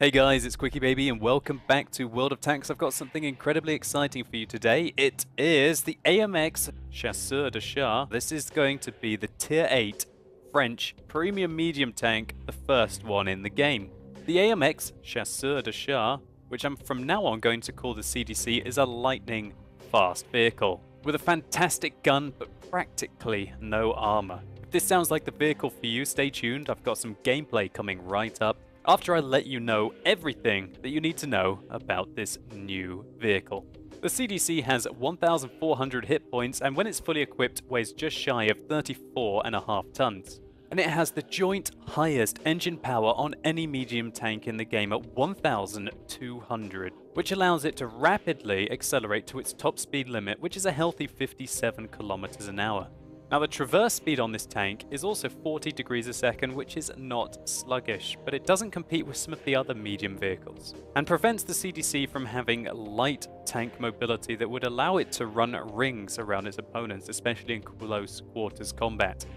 Hey guys, it's QuickyBaby and welcome back to World of Tanks. I've got something incredibly exciting for you today. It is the AMX Chasseur de Chars. This is going to be the Tier 8 French premium medium tank, the first one in the game. The AMX Chasseur de Chars, which I'm from now on going to call the CDC, is a lightning fast vehicle with a fantastic gun but practically no armor. If this sounds like the vehicle for you, stay tuned. I've got some gameplay coming right up after I let you know everything that you need to know about this new vehicle. The CDC has 1,400 hit points and when it's fully equipped weighs just shy of 34.5 tons. And it has the joint highest engine power on any medium tank in the game at 1,200, which allows it to rapidly accelerate to its top speed limit, which is a healthy 57 kilometers an hour. Now the traverse speed on this tank is also 40 degrees a second, which is not sluggish, but it doesn't compete with some of the other medium vehicles, and prevents the CDC from having light tank mobility that would allow it to run rings around its opponents, especially in close quarters combat.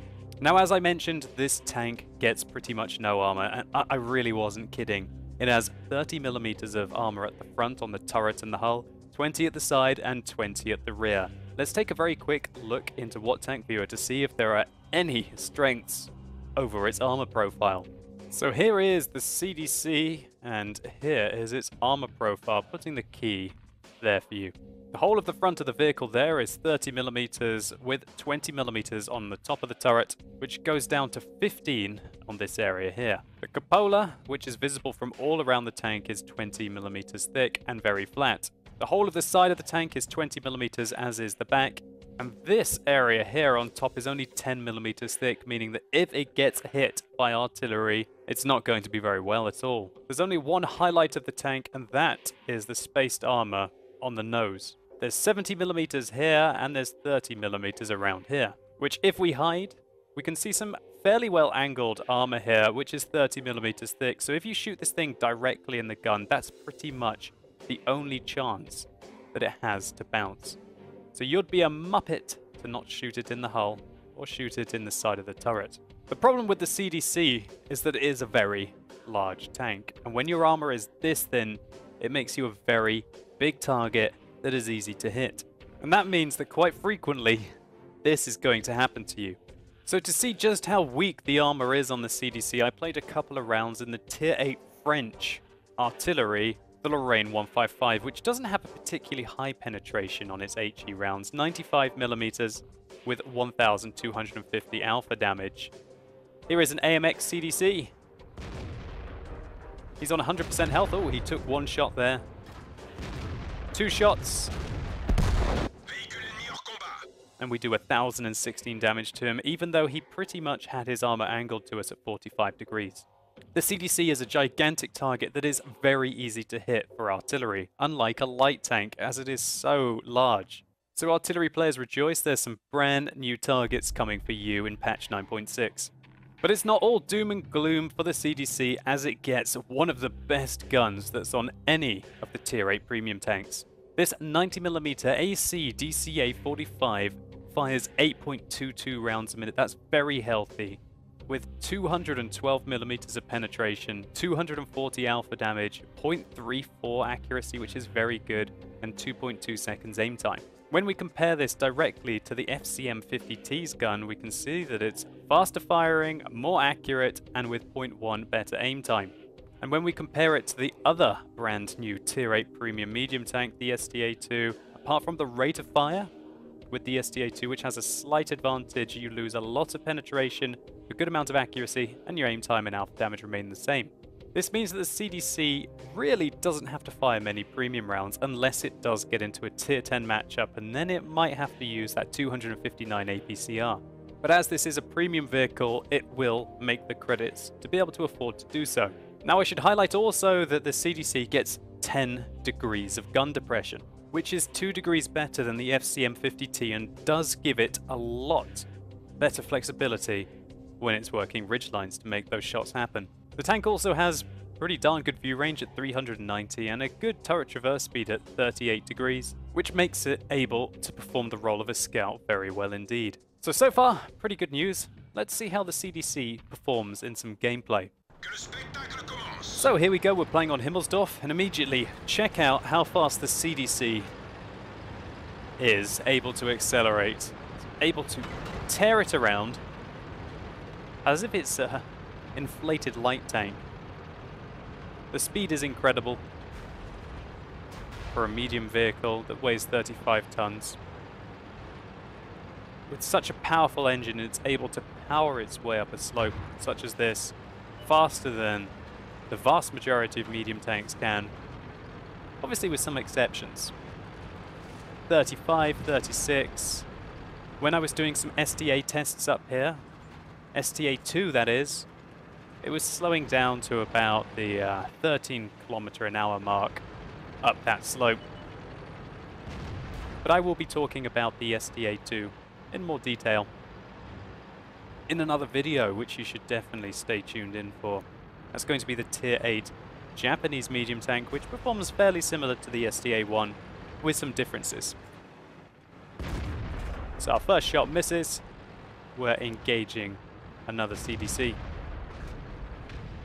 Now as I mentioned, this tank gets pretty much no armor, and I really wasn't kidding. It has 30mm of armor at the front on the turret and the hull, 20 at the side and 20 at the rear. Let's take a very quick look into What Tank Viewer to see if there are any strengths over its armor profile. So here is the CDC and here is its armor profile, putting the key there for you. The whole of the front of the vehicle there is 30mm with 20mm on the top of the turret, which goes down to 15 on this area here. The cupola, which is visible from all around the tank, is 20mm thick and very flat. The whole of the side of the tank is 20mm, as is the back, and this area here on top is only 10mm thick, meaning that if it gets hit by artillery, it's not going to be very well at all. There's only one highlight of the tank, and that is the spaced armor on the nose. There's 70mm here, and there's 30mm around here, which if we hide, we can see some fairly well angled armor here, which is 30mm thick, so if you shoot this thing directly in the gun, that's pretty much the only chance that it has to bounce. So you'd be a muppet to not shoot it in the hull or shoot it in the side of the turret. The problem with the CDC is that it is a very large tank, and when your armor is this thin, it makes you a very big target that is easy to hit. And that means that quite frequently, this is going to happen to you. So to see just how weak the armor is on the CDC, I played a couple of rounds in the Tier 8 French artillery, the Lorraine 155, which doesn't have a particularly high penetration on its HE rounds, 95mm with 1,250 alpha damage. Here is an AMX CDC. He's on 100% health. Oh, he took one shot there. Two shots. And we do 1,016 damage to him, even though he pretty much had his armor angled to us at 45 degrees. The CDC is a gigantic target that is very easy to hit for artillery, unlike a light tank as it is so large. So artillery players rejoice, there's some brand new targets coming for you in patch 9.6. But it's not all doom and gloom for the CDC, as it gets one of the best guns that's on any of the Tier 8 premium tanks. This 90mm AC DCA 45 fires 8.22 rounds a minute. That's very healthy, with 212mm of penetration, 240 alpha damage, 0.34 accuracy, which is very good, and 2.2 seconds aim time. When we compare this directly to the FCM 50T's gun, we can see that it's faster firing, more accurate, and with 0.1 better aim time. And when we compare it to the other brand new Tier 8 premium medium tank, the STA2, apart from the rate of fire, with the STA2, which has a slight advantage, you lose a lot of penetration, a good amount of accuracy, and your aim time and alpha damage remain the same. This means that the CDC really doesn't have to fire many premium rounds unless it does get into a Tier 10 matchup, and then it might have to use that 259 APCR. But as this is a premium vehicle, it will make the credits to be able to afford to do so. Now I should highlight also that the CDC gets 10 degrees of gun depression, which is 2 degrees better than the FCM 50T and does give it a lot better flexibility when it's working ridgelines to make those shots happen. The tank also has pretty darn good view range at 390 and a good turret traverse speed at 38 degrees, which makes it able to perform the role of a scout very well indeed. So far, pretty good news. Let's see how the CDC performs in some gameplay. Que le spectacle commence. So here we go, we're playing on Himmelsdorf, and immediately check out how fast the CDC is able to accelerate. It's able to tear it around as if it's an inflated light tank. The speed is incredible for a medium vehicle that weighs 35 tons. With such a powerful engine, it's able to power its way up a slope such as this faster than the vast majority of medium tanks can. Obviously with some exceptions. 35, 36. When I was doing some STA tests up here, STA2 that is, it was slowing down to about the 13 km/h mark up that slope. But I will be talking about the STA2 in more detail in another video, which you should definitely stay tuned in for. That's going to be the Tier 8 Japanese medium tank, which performs fairly similar to the STA1 with some differences. So our first shot misses. We're engaging another CDC.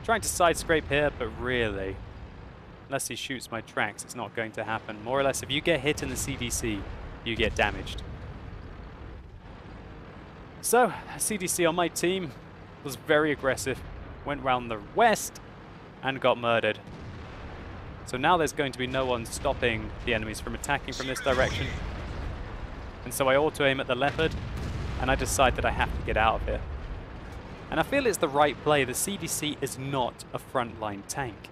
Trying to side scrape here, but really, unless he shoots my tracks, it's not going to happen. More or less, if you get hit in the CDC, you get damaged. So, CDC on my team was very aggressive, went round the west and got murdered. So now there's going to be no one stopping the enemies from attacking from this direction. And so I auto-aim at the Leopard, and I decide that I have to get out of here. And I feel it's the right play. The CDC is not a frontline tank.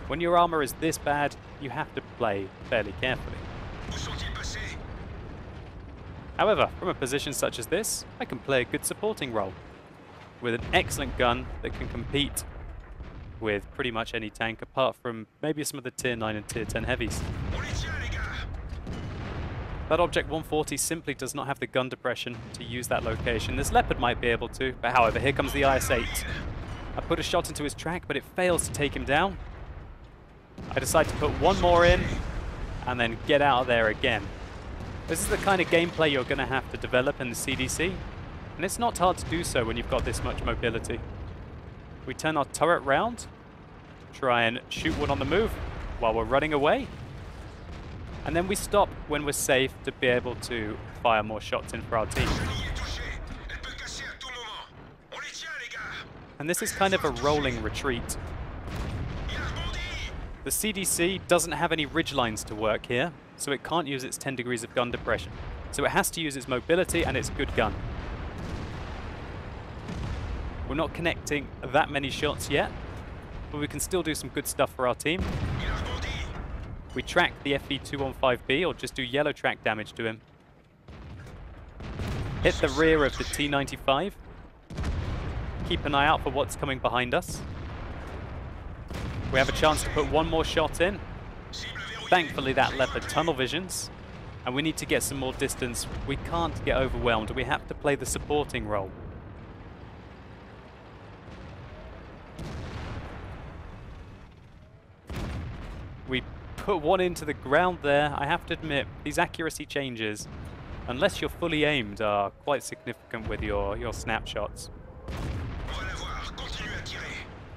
When your armor is this bad, you have to play fairly carefully. However, from a position such as this, I can play a good supporting role with an excellent gun that can compete with pretty much any tank apart from maybe some of the Tier 9 and Tier 10 heavies. That Object 140 simply does not have the gun depression to use that location. This Leopard might be able to, but however, here comes the IS-8. I put a shot into his track, but it fails to take him down. I decide to put one more in and then get out of there again. This is the kind of gameplay you're going to have to develop in the CDC, and it's not hard to do so when you've got this much mobility. We turn our turret round, try and shoot one on the move while we're running away, and then we stop when we're safe to be able to fire more shots in for our team. And this is kind of a rolling retreat. The CDC doesn't have any ridgelines to work here, so it can't use its 10 degrees of gun depression. So it has to use its mobility and its good gun. We're not connecting that many shots yet, but we can still do some good stuff for our team. We track the FV215B, or just do yellow track damage to him. Hit the rear of the T95. Keep an eye out for what's coming behind us. We have a chance to put one more shot in. Thankfully that Leopard tunnel visions, and we need to get some more distance. We can't get overwhelmed. We have to play the supporting role. We put one into the ground there. I have to admit, these accuracy changes, unless you're fully aimed, are quite significant with your snapshots.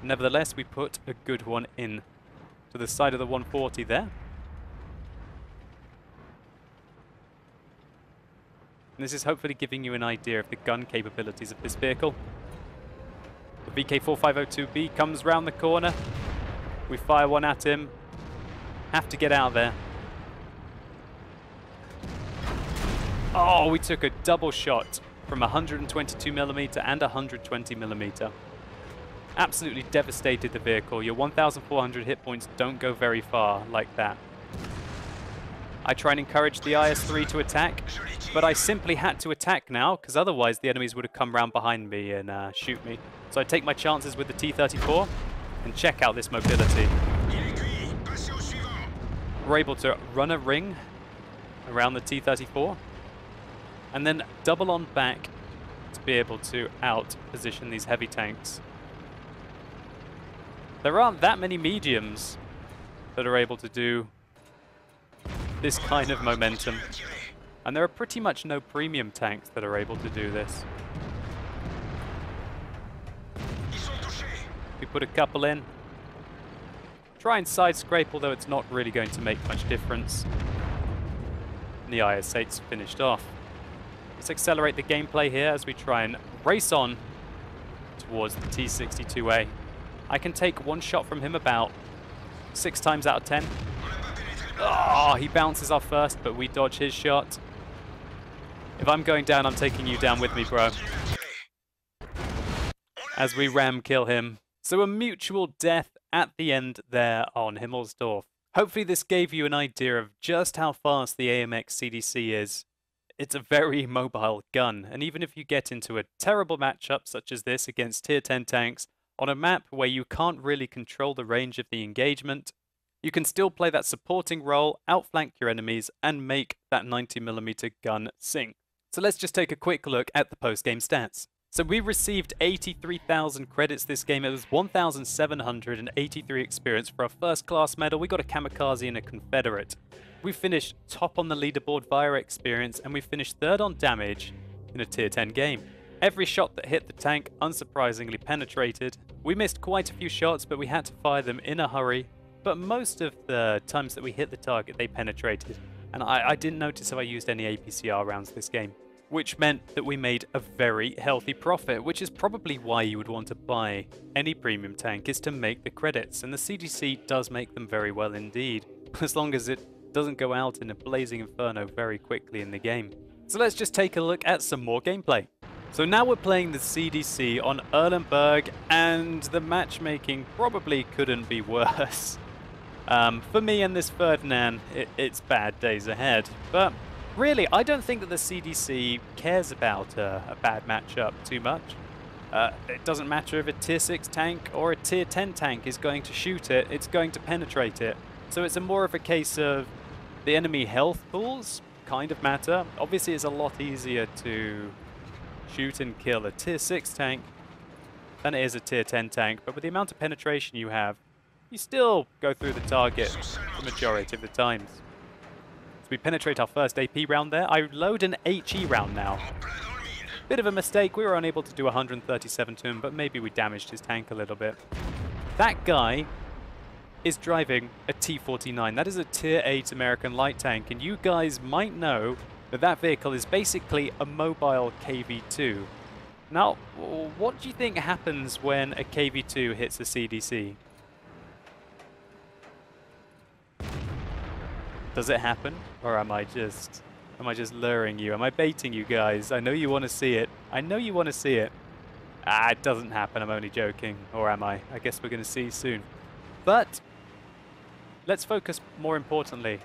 Nevertheless, we put a good one in to the side of the 140 there. And this is hopefully giving you an idea of the gun capabilities of this vehicle. The VK4502B comes round the corner. We fire one at him. Have to get out there. Oh, we took a double shot from 122mm and 120mm. Absolutely devastated the vehicle. Your 1,400 hit points don't go very far like that. I try and encourage the IS-3 to attack, but I simply had to attack now, because otherwise the enemies would have come round behind me and shoot me. So I take my chances with the T-34 and check out this mobility. We're able to run a ring around the T-34 and then double on back to be able to out-position these heavy tanks. There aren't that many mediums that are able to do this kind of momentum, and there are pretty much no premium tanks that are able to do this. We put a couple in, Try and side scrape, although it's not really going to make much difference. And the IS-8's finished off. Let's accelerate the gameplay here as we try and race on towards the T-62A. I can take one shot from him about 6 times out of 10. Oh, he bounces off first, but we dodge his shot. If I'm going down, I'm taking you down with me, bro. As we ram kill him. So a mutual death at the end there on Himmelsdorf. Hopefully this gave you an idea of just how fast the AMX CDC is. It's a very mobile gun, and even if you get into a terrible matchup such as this against tier 10 tanks, on a map where you can't really control the range of the engagement, you can still play that supporting role, outflank your enemies, and make that 90mm gun sink. So let's just take a quick look at the post-game stats. So we received 83,000 credits this game. It was 1,783 experience for our first class medal. We got a kamikaze and a Confederate. We finished top on the leaderboard via experience, and we finished third on damage in a tier 10 game. Every shot that hit the tank unsurprisingly penetrated. We missed quite a few shots, but we had to fire them in a hurry. But most of the times that we hit the target, they penetrated. And I didn't notice if I used any APCR rounds this game, which meant that we made a very healthy profit, which is probably why you would want to buy any premium tank, is to make the credits. And the CDC does make them very well indeed, as long as it doesn't go out in a blazing inferno very quickly in the game. So let's just take a look at some more gameplay. So now we're playing the CDC on Erlenberg, and the matchmaking probably couldn't be worse. For me and this Ferdinand, it's bad days ahead. But really, I don't think that the CDC cares about a bad matchup too much. It doesn't matter if a tier 6 tank or a tier 10 tank is going to shoot it, it's going to penetrate it. So it's more of a case of the enemy health pools kind of matter. Obviously, it's a lot easier to shoot and kill a tier 6 tank than it is a tier 10 tank, but with the amount of penetration you have, you still go through the target the majority of the times. So we penetrate our first AP round there. I load an HE round now. Bit of a mistake, we were unable to do 137 to him, but maybe we damaged his tank a little bit. That guy is driving a T-49. That is a tier 8 American light tank, and you guys might know that that vehicle is basically a mobile KV-2. Now, what do you think happens when a KV-2 hits a CDC? Does it happen? Or am I just luring you? Am I baiting you guys? I know you want to see it. I know you want to see it. Ah, it doesn't happen. I'm only joking. Or am I? I guess we're going to see soon. But let's focus more importantly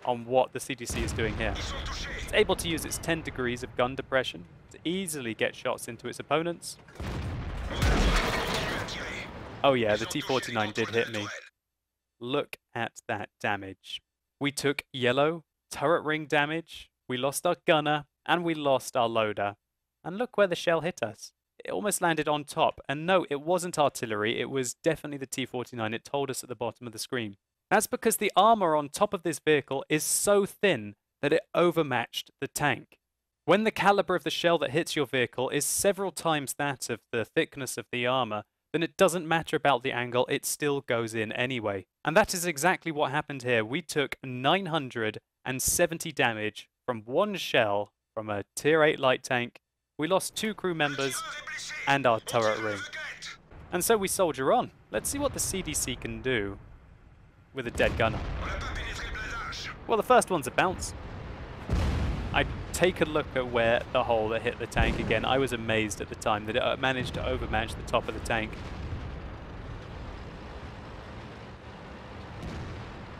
on what the CDC is doing here. It's able to use its 10 degrees of gun depression to easily get shots into its opponents. Oh yeah, the T-49 did hit me. Look at that damage. We took yellow, turret ring damage, we lost our gunner, and we lost our loader. And look where the shell hit us. It almost landed on top. And no, it wasn't artillery, it was definitely the T-49. It told us at the bottom of the screen. That's because the armor on top of this vehicle is so thin that it overmatched the tank. When the caliber of the shell that hits your vehicle is several times that of the thickness of the armor, then it doesn't matter about the angle, it still goes in anyway. And that is exactly what happened here. We took 970 damage from one shell from a tier 8 light tank. We lost 2 crew members and our turret ring. And so we soldier on. Let's see what the CDC can do with a dead gunner. Well, the first one's a bounce. I take a look at where the hole that hit the tank again. I was amazed at the time that it managed to overmatch the top of the tank.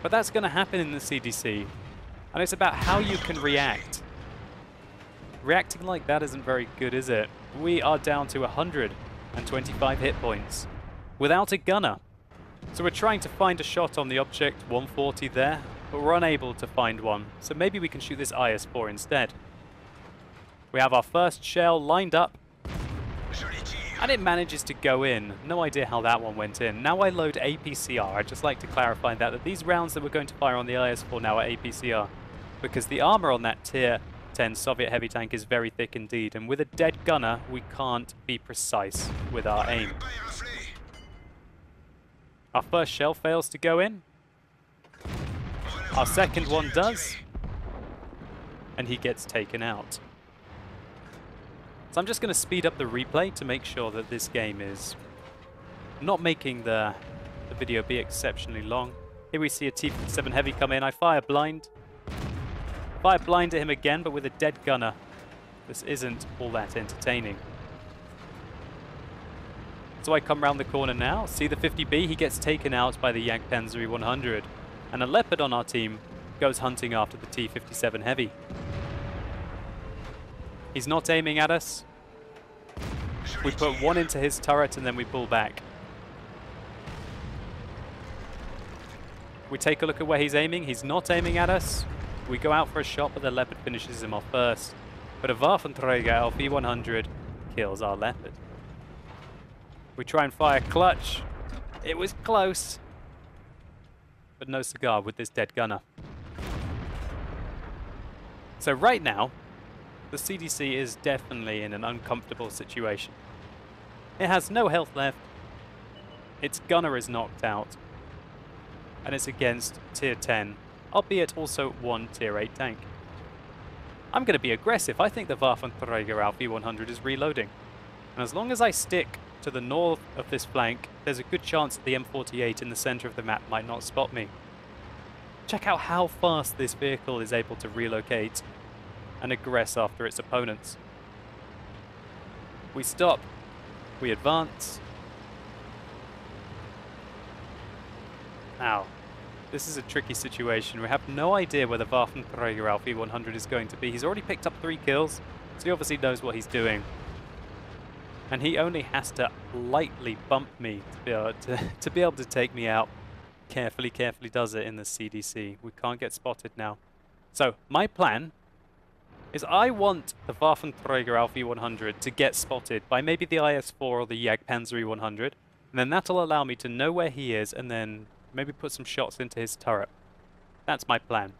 But that's going to happen in the CDC. And it's about how you can react. Reacting like that isn't very good, is it? We are down to 125 hit points without a gunner. So we're trying to find a shot on the object, 140 there, but we're unable to find one. So maybe we can shoot this IS-4 instead. We have our first shell lined up, and it manages to go in. No idea how that one went in. Now I load APCR. I'd just like to clarify that these rounds that we're going to fire on the IS-4 now are APCR, because the armor on that tier 10 Soviet heavy tank is very thick indeed, and with a dead gunner, we can't be precise with our aim. Our first shell fails to go in. Our second one does. And he gets taken out. So I'm just going to speed up the replay to make sure that this game is not making the video be exceptionally long. Here we see a T-57 Heavy come in. I fire blind. Fire blind at him again, but with a dead gunner. This isn't all that entertaining. So I come round the corner now, see the 50B, he gets taken out by the Jagdpanzer 100. And a Leopard on our team goes hunting after the T-57 Heavy. He's not aiming at us. We put one into his turret and then we pull back. We take a look at where he's aiming. He's not aiming at us. We go out for a shot, but the Leopard finishes him off first. But a Waffenträger LV-100 kills our Leopard. We try and fire clutch. It was close. But no cigar with this dead gunner. So right now, the CDC is definitely in an uncomfortable situation. It has no health left. Its gunner is knocked out. And it's against tier 10, albeit also one tier 8 tank. I'm going to be aggressive. I think the Waffenträger LV-100 is reloading. And as long as I stick to the north of this flank, there's a good chance that the M48 in the center of the map might not spot me. Check out how fast this vehicle is able to relocate and aggress after its opponents. We stop. We advance. Ow. This is a tricky situation. We have no idea where the Waffenträger LV-100 is going to be. He's already picked up 3 kills, so he obviously knows what he's doing. And he only has to lightly bump me to be able to take me out. Carefully does it in the CDC. We can't get spotted now. So, my plan is I want the Waffenträger LV-100 to get spotted by maybe the IS-4 or the Jagdpanzer 100, and then that'll allow me to know where he is and then maybe put some shots into his turret. That's my plan.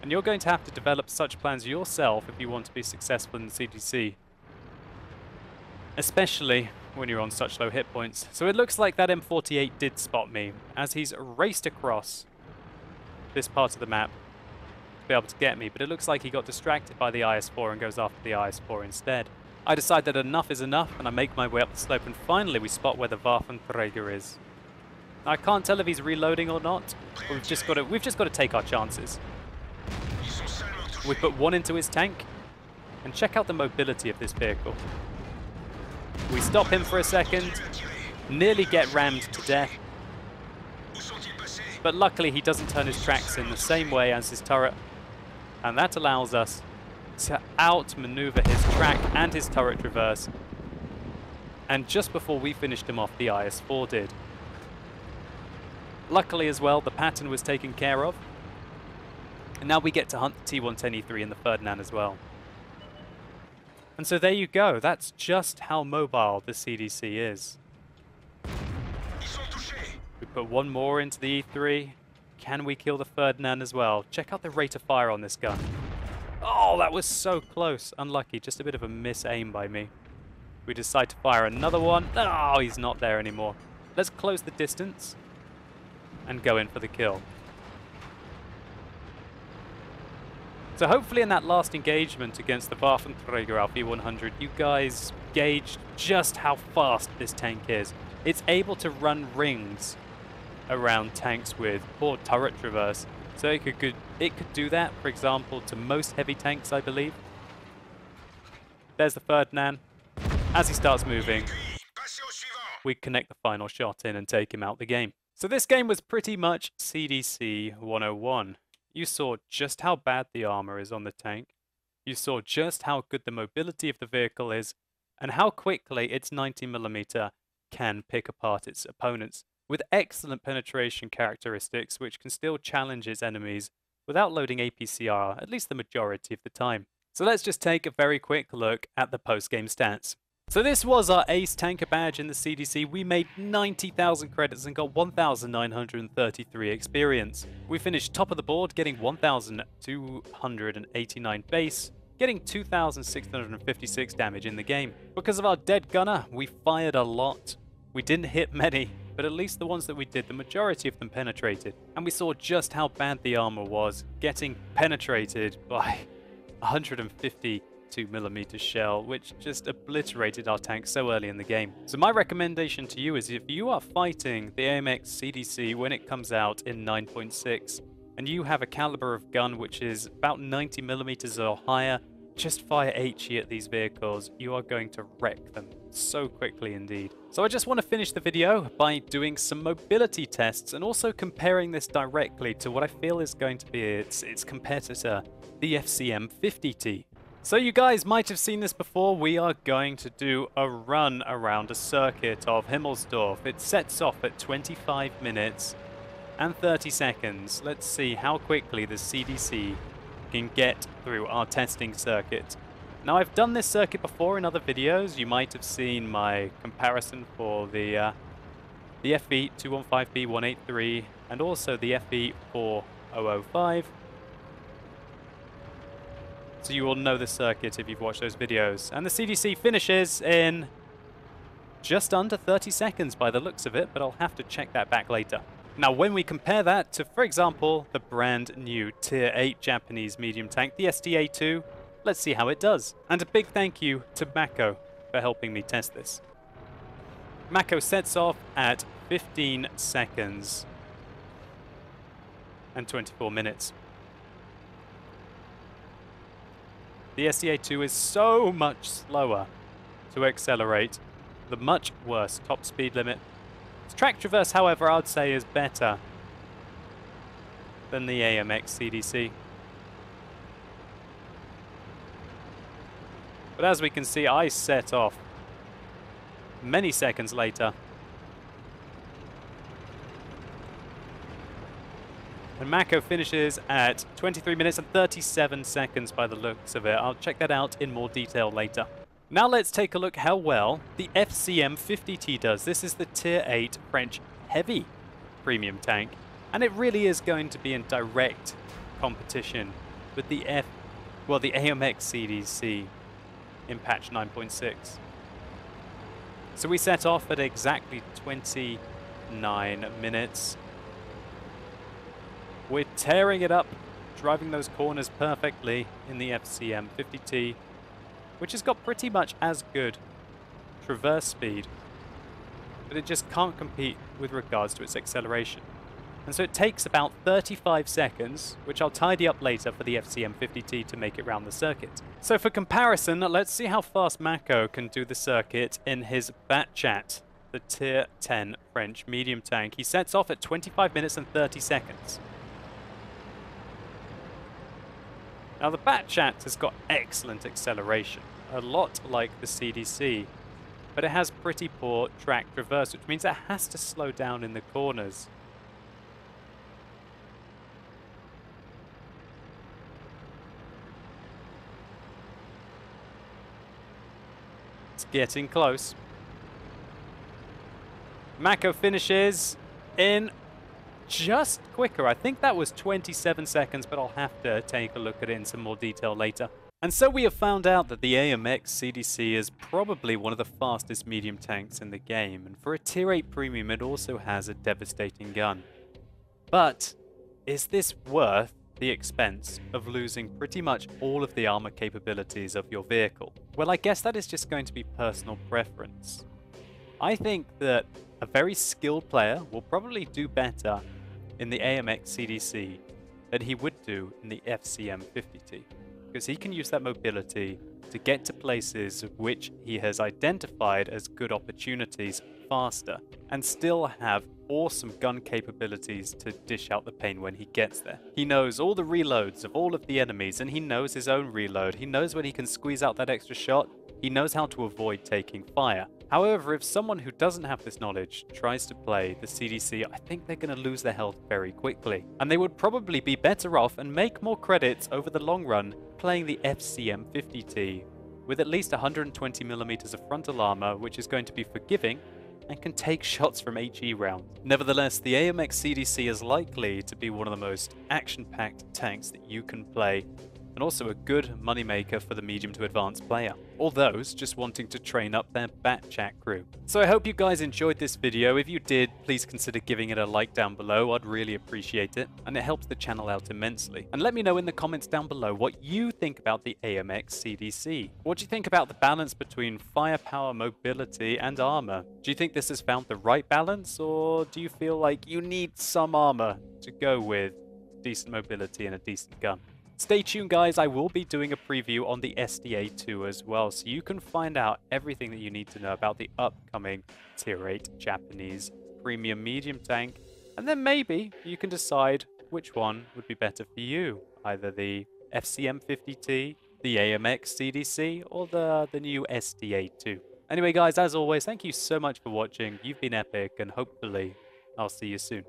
And you're going to have to develop such plans yourself if you want to be successful in the CDC. Especially when you're on such low hit points. So it looks like that M48 did spot me as he's raced across this part of the map to be able to get me, but it looks like he got distracted by the IS-4 and goes after the IS-4 instead. I decide that enough is enough and I make my way up the slope, and finally we spot where the Waffenträger is. Now, I can't tell if he's reloading or not, but we've just got to take our chances. We put one into his tank, and check out the mobility of this vehicle. We stop him for a second, nearly get rammed to death, but luckily he doesn't turn his tracks in the same way as his turret, and that allows us to outmaneuver his track and his turret traverse. And just before we finished him off, the IS-4 did. Luckily as well, the pattern was taken care of, and now we get to hunt the T-110E3 and the Ferdinand as well. And so there you go. That's just how mobile the CDC is. We put one more into the E3. Can we kill the Ferdinand as well? Check out the rate of fire on this gun. Oh, that was so close. Unlucky. Just a bit of a miss-aim by me. We decide to fire another one. Oh, he's not there anymore. Let's close the distance and go in for the kill. So hopefully in that last engagement against the Waffenträger LV-100, you guys gauged just how fast this tank is. It's able to run rings around tanks with poor turret traverse. So it could do that, for example, to most heavy tanks, I believe. There's the Ferdinand. As he starts moving, we connect the final shot in and take him out the game. So this game was pretty much CDC 101. You saw just how bad the armor is on the tank. You saw just how good the mobility of the vehicle is, and how quickly its 90mm can pick apart its opponents, with excellent penetration characteristics which can still challenge its enemies without loading APCR, at least the majority of the time. So let's just take a very quick look at the post-game stats. So this was our ace tanker badge in the CDC. We made 90,000 credits and got 1,933 experience. We finished top of the board, getting 1,289 base, getting 2,656 damage in the game. Because of our dead gunner, we fired a lot. We didn't hit many, but at least the ones that we did, the majority of them penetrated. And we saw just how bad the armor was, getting penetrated by 152mm shell, which just obliterated our tank so early in the game. So my recommendation to you is, if you are fighting the AMX CDC when it comes out in 9.6, and you have a caliber of gun which is about 90mm or higher, just fire HE at these vehicles. You are going to wreck them so quickly indeed. So I just want to finish the video by doing some mobility tests and also comparing this directly to what I feel is going to be its competitor, the FCM 50T. So you guys might have seen this before. We are going to do a run around a circuit of Himmelsdorf. It sets off at 25 minutes and 30 seconds. Let's see how quickly the CDC can get through our testing circuit. Now, I've done this circuit before in other videos. You might have seen my comparison for the FE 215B183 and also the FE 4005. So you will know the circuit if you've watched those videos. And the CDC finishes in just under 30 seconds by the looks of it, but I'll have to check that back later. Now, when we compare that to, for example, the brand new Tier 8 Japanese medium tank, the SDA-2, let's see how it does. And a big thank you to Mako for helping me test this. Mako sets off at 15 seconds and 24 minutes. The SDA-2 is so much slower to accelerate, the much worse top speed limit. Its track traverse, however, I would say is better than the AMX CDC. But as we can see, I set off many seconds later. And Mako finishes at 23 minutes and 37 seconds by the looks of it. I'll check that out in more detail later. Now let's take a look how well the FCM 50T does. This is the Tier 8 French heavy premium tank, and it really is going to be in direct competition with the AMX CDC in patch 9.6. So we set off at exactly 29 minutes. We're tearing it up, driving those corners perfectly in the FCM 50T, which has got pretty much as good traverse speed, but it just can't compete with regards to its acceleration. And so it takes about 35 seconds, which I'll tidy up later for the FCM 50T to make it round the circuit. So for comparison, let's see how fast Mako can do the circuit in his Batchat, the Tier 10 French medium tank. He sets off at 25 minutes and 30 seconds. Now the Batchat has got excellent acceleration, a lot like the CDC, but it has pretty poor track traverse, which means it has to slow down in the corners. It's getting close. Mako finishes in just quicker. I think that was 27 seconds, but I'll have to take a look at it in some more detail later. And so we have found out that the AMX CDC is probably one of the fastest medium tanks in the game, and for a Tier 8 premium it also has a devastating gun. But is this worth the expense of losing pretty much all of the armor capabilities of your vehicle? Well, I guess that is just going to be personal preference. I think that a very skilled player will probably do better in the AMX CDC than he would do in the FCM 50T, because he can use that mobility to get to places which he has identified as good opportunities faster, and still have awesome gun capabilities to dish out the pain when he gets there. He knows all the reloads of all of the enemies, and he knows his own reload. He knows when he can squeeze out that extra shot. He knows how to avoid taking fire. However, if someone who doesn't have this knowledge tries to play the CDC, I think they're going to lose their health very quickly. And they would probably be better off and make more credits over the long run playing the FCM 50T with at least 120mm of frontal armor, which is going to be forgiving and can take shots from HE rounds. Nevertheless, the AMX CDC is likely to be one of the most action-packed tanks that you can play and also a good moneymaker for the medium to advanced player, or those just wanting to train up their bat chat crew. So I hope you guys enjoyed this video. If you did, please consider giving it a like down below. I'd really appreciate it, and it helps the channel out immensely. And let me know in the comments down below what you think about the AMX CDC. What do you think about the balance between firepower, mobility, and armor? Do you think this has found the right balance, or do you feel like you need some armor to go with decent mobility and a decent gun? Stay tuned, guys. I will be doing a preview on the SDA2 as well, so you can find out everything that you need to know about the upcoming Tier 8 Japanese premium medium tank, and then maybe you can decide which one would be better for you, either the FCM50T, the AMX CDC, or the new SDA2. Anyway, guys, as always, thank you so much for watching. You've been epic, and hopefully I'll see you soon.